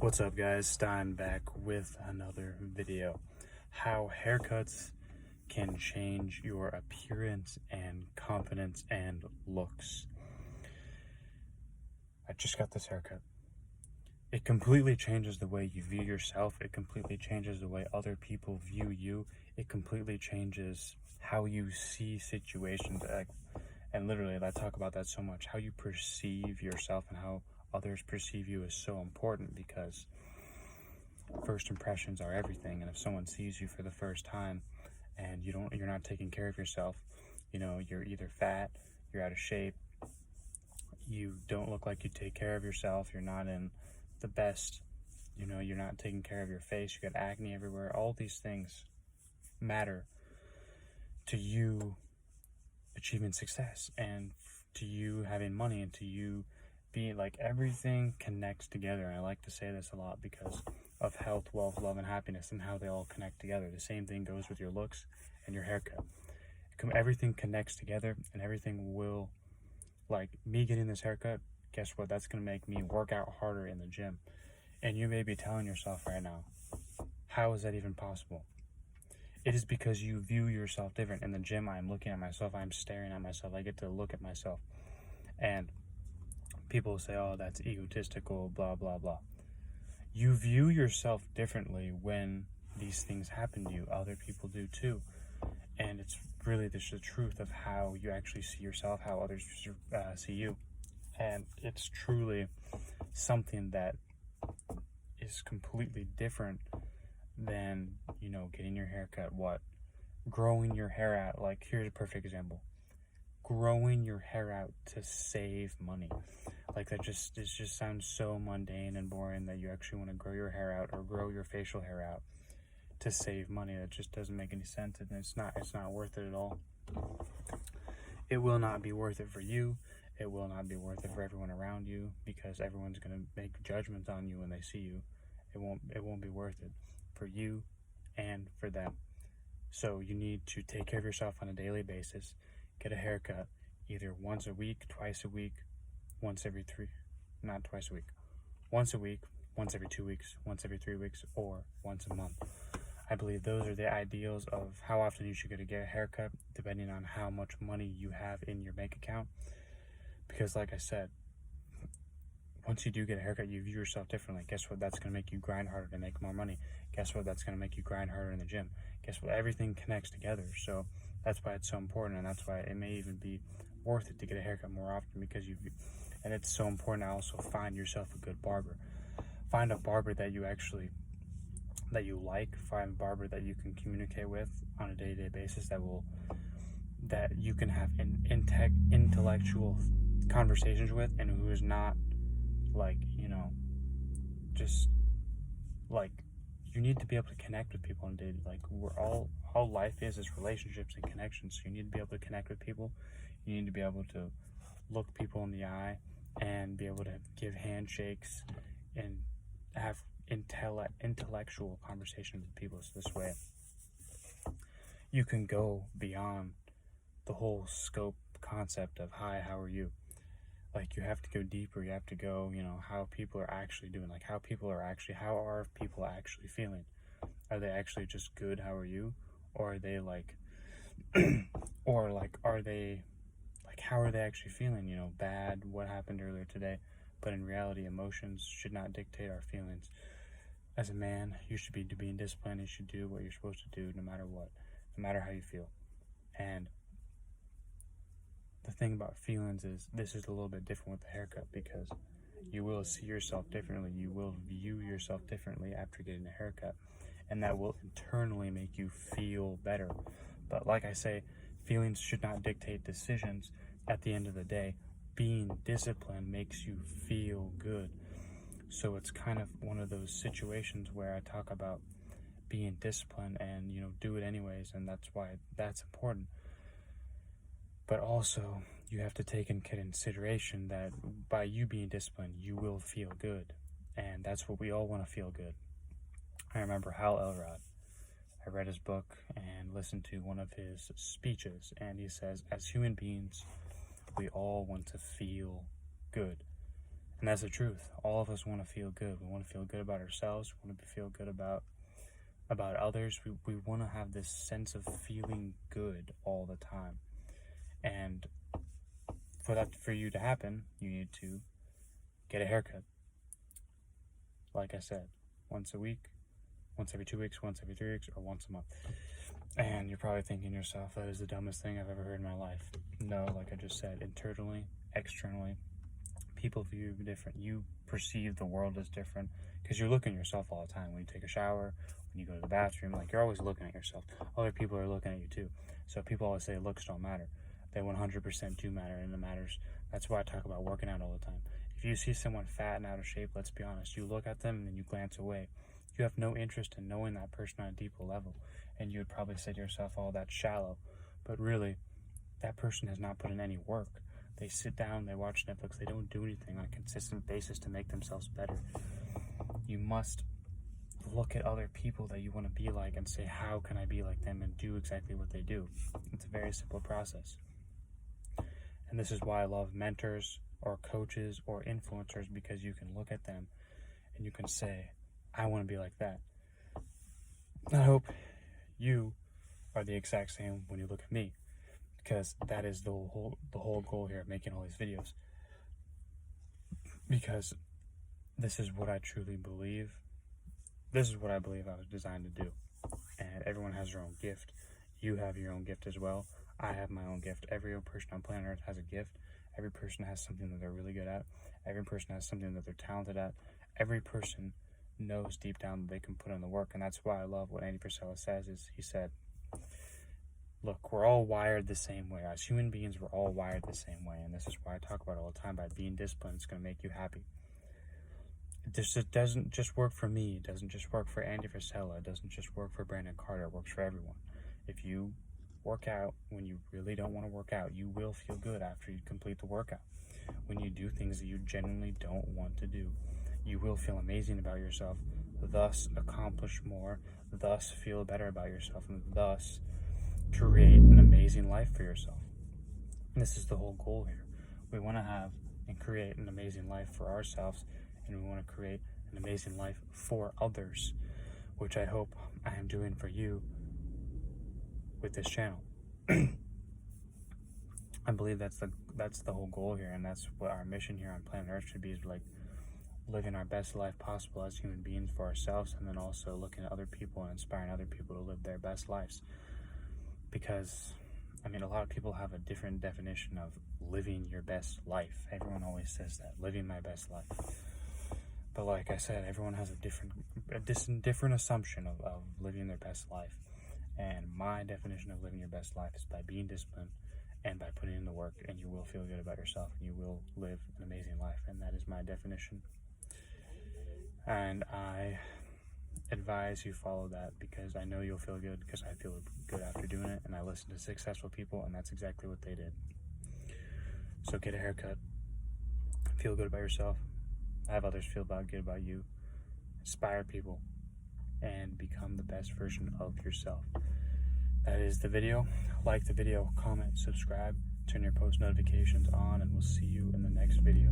What's up, guys? Stein back with another video. How haircuts can change your appearance and confidence and looks. I just got this haircut. It completely changes the way you view yourself. It completely changes the way other people view you. It completely changes how you see situations. And literally, I talk about that so much. How you perceive yourself and how others perceive you is so important, because first impressions are everything. And if someone sees you for the first time and you're not taking care of yourself, you're either fat, you're out of shape, you don't look like you take care of yourself, you're not in the best, you're not taking care of your face, you got acne everywhere, all these things matter to you achieving success and to you having money and to you being like, everything connects together. And I like to say this a lot because of health, wealth, love, and happiness and how they all connect together. The same thing goes with your looks and your haircut. Everything connects together, and everything will, like me getting this haircut, guess what? That's going to make me work out harder in the gym. And you may be telling yourself right now, how is that even possible? It is because you view yourself different. In the gym, I'm looking at myself, I'm staring at myself, I get to look at myself. And people say, oh, that's egotistical, blah, blah, blah. You view yourself differently when these things happen to you. Other people do too. And it's really just the truth of how you actually see yourself, how others see you. And it's truly something that is completely different than, getting your hair cut. Growing your hair out. Like, here's a perfect example. Growing your hair out to save money. Like, it just sounds so mundane and boring that you actually want to grow your hair out or grow your facial hair out to save money. That just doesn't make any sense, and it's not worth it at all. It will not be worth it for you. It will not be worth it for everyone around you, because everyone's going to make judgments on you when they see you. It won't be worth it for you and for them. So you need to take care of yourself on a daily basis. Get a haircut either once a week, twice a week, once every 3 not twice a week, once a week, once every 2 weeks, once every 3 weeks, or once a month. I believe those are the ideals of how often you should get a haircut, depending on how much money you have in your bank account. Because like I said, once you do get a haircut, you view yourself differently. Guess what? That's going to make you grind harder to make more money. Guess what? That's going to make you grind harder in the gym. Guess what? Everything connects together. So that's why it's so important, and that's why it may even be worth it to get a haircut more often, because and it's so important to also find yourself a good barber. Find a barber that you like. Find a barber that you can communicate with on a day-to-day basis, that you can have intellectual conversations with, and who is not like, just like, you need to be able to connect with people on a day. Like, all life is relationships and connections. So you need to be able to connect with people. You need to be able to look people in the eye and be able to give handshakes and have intellectual conversations with people. So this way you can go beyond the whole scope concept of, hi, how are you? Like, you have to go deeper. You have to go, how people are actually doing. Like, how are people actually feeling? Are they actually just good, how are you? Or are they like, how are they actually feeling? Bad, what happened earlier today? But in reality, emotions should not dictate our feelings. As a man, you should be being disciplined. You should do what you're supposed to do, no matter what, no matter how you feel. And the thing about feelings is, this is a little bit different with the haircut, because you will see yourself differently. You will view yourself differently after getting a haircut, and that will internally make you feel better. But like I say, feelings should not dictate decisions. At the end of the day, being disciplined makes you feel good. So it's kind of one of those situations where I talk about being disciplined and, do it anyways, and that's why that's important. But also, you have to take into consideration that by you being disciplined, you will feel good. And that's what we all want to feel good. I remember Hal Elrod. I read his book and listened to one of his speeches, and he says, as human beings, we all want to feel good. And that's the truth. All of us want to feel good. We want to feel good about ourselves. We want to feel good about others. We want to have this sense of feeling good all the time. And for you to happen, you need to get a haircut. Like I said, once a week, once every 2 weeks, once every 3 weeks, or once a month. And you're probably thinking to yourself, that is the dumbest thing I've ever heard in my life. No, like I just said, internally, externally, people view you different. You perceive the world as different because you're looking at yourself all the time. When you take a shower, when you go to the bathroom, like, you're always looking at yourself. Other people are looking at you too. So people always say looks don't matter. They 100% do matter, and it matters. That's why I talk about working out all the time. If you see someone fat and out of shape, let's be honest, you look at them and then you glance away. You have no interest in knowing that person on a deeper level, and you would probably say to yourself, oh, that's shallow. But really, that person has not put in any work. They sit down, they watch Netflix, they don't do anything on a consistent basis to make themselves better. You must look at other people that you want to be like and say, how can I be like them, and do exactly what they do. It's a very simple process. And this is why I love mentors or coaches or influencers, because you can look at them and you can say, I want to be like that. I hope you are the exact same when you look at me, because that is the whole goal here of making all these videos. Because this is what I truly believe. This is what I believe I was designed to do. And everyone has their own gift. You have your own gift as well. I have my own gift. Every person on planet Earth has a gift. Every person has something that they're really good at. Every person has something that they're talented at. Every person knows deep down that they can put in the work. And that's why I love what Andy Frisella says. Is he said, look, we're all wired the same way. As human beings, we're all wired the same way. And this is why I talk about it all the time. By being disciplined, it's going to make you happy. It doesn't just work for me. It doesn't just work for Andy Frisella. It doesn't just work for Brandon Carter. It works for everyone. If you work out when you really don't want to work out, you will feel good after you complete the workout. When you do things that you genuinely don't want to do, you will feel amazing about yourself, thus accomplish more, thus feel better about yourself, and thus create an amazing life for yourself. And this is the whole goal here. We want to have and create an amazing life for ourselves, and we want to create an amazing life for others, which I hope I am doing for you with this channel. I believe that's the whole goal here, and that's what our mission here on planet Earth should be, is like living our best life possible as human beings for ourselves, and then also looking at other people and inspiring other people to live their best lives. Because, I mean, a lot of people have a different definition of living your best life. Everyone always says that, living my best life. But like I said, everyone has a different assumption of living their best life. And my definition of living your best life is by being disciplined and by putting in the work, and you will feel good about yourself, and you will live an amazing life. And that is my definition. And I advise you follow that, because I know you'll feel good, because I feel good after doing it, and I listen to successful people, and that's exactly what they did. So get a haircut, feel good about yourself, have others feel good about you, inspire people, and become the best version of yourself. That is the video. Like the video, comment, subscribe, turn your post notifications on, and we'll see you in the next video.